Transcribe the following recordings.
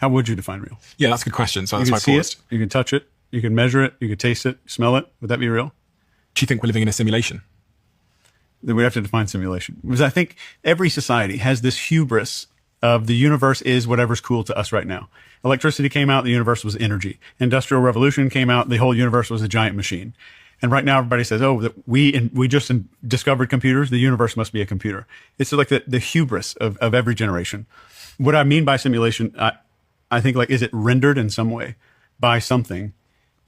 How would you define real? Yeah, that's a good question. So You that's can why I see paused. it, you can touch it, you can measure it, you can taste it, smell it. Would that be real? Do you think we're living in a simulation? Then we'd have to define simulation. Because I think every society has this hubris of the universe is whatever's cool to us right now. Electricity came out, the universe was energy. Industrial revolution came out, the whole universe was a giant machine. And right now everybody says, oh, that we just discovered computers, the universe must be a computer. It's like the hubris of every generation. What I mean by simulation, I think, like, is it rendered in some way by something?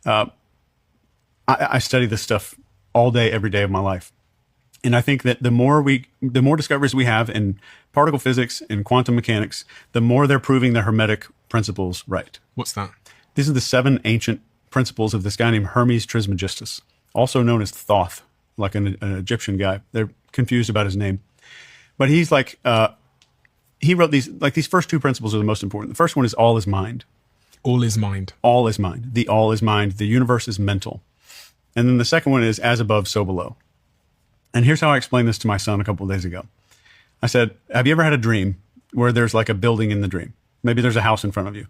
I study this stuff all day, every day of my life. And I think that the more discoveries we have in particle physics and quantum mechanics, the more they're proving the Hermetic principles right. What's that? These are the 7 ancient principles of this guy named Hermes Trismegistus, also known as Thoth, like an Egyptian guy. They're confused about his name. But he's like, he wrote these first 2 principles are the most important. The first one is all is mind. All is mind. All is mind. The all is mind. The universe is mental. And then the second one is as above, so below. And here's how I explained this to my son a couple of days ago. I said, have you ever had a dream where there's like a building in the dream? Maybe there's a house in front of you.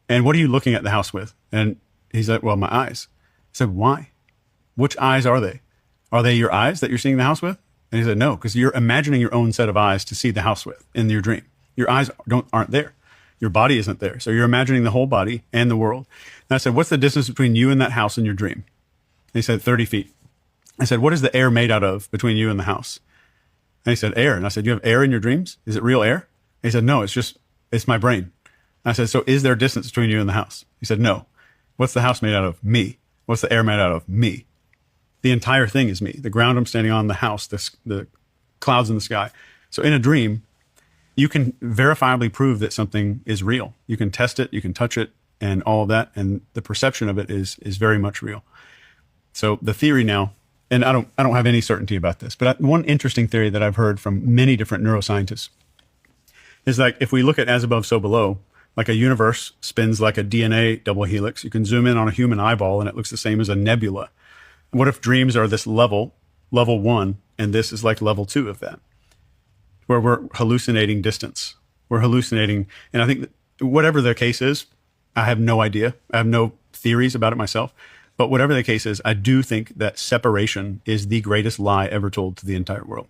And what are you looking at the house with? And he's like, well, my eyes. I said, why? Which eyes are they? Are they your eyes that you're seeing the house with? And he said, no, because you're imagining your own set of eyes to see the house with in your dream. Your eyes aren't there. Your body isn't there. So you're imagining the whole body and the world. And I said, what's the distance between you and that house in your dream? And he said, 30 feet. I said, what is the air made out of between you and the house? And he said, air. And I said, you have air in your dreams? Is it real air? And he said, no, it's my brain. And I said, so is there distance between you and the house? He said, no. What's the house made out of? Me. What's the air made out of? Me. The entire thing is me. The ground I'm standing on, the house, the clouds in the sky. So in a dream, you can verifiably prove that something is real. You can test it, you can touch it, and all of that. And the perception of it is very much real. So the theory now, and I don't have any certainty about this, but one interesting theory that I've heard from many different neuroscientists is like, if we look at as above, so below, like a universe spins like a DNA double helix. You can zoom in on a human eyeball and it looks the same as a nebula. What if dreams are this level 1, and this is like level 2 of that, where we're hallucinating distance. We're hallucinating. And I think that whatever the case is, I have no idea. I have no theories about it myself. But whatever the case is, I do think that separation is the greatest lie ever told to the entire world.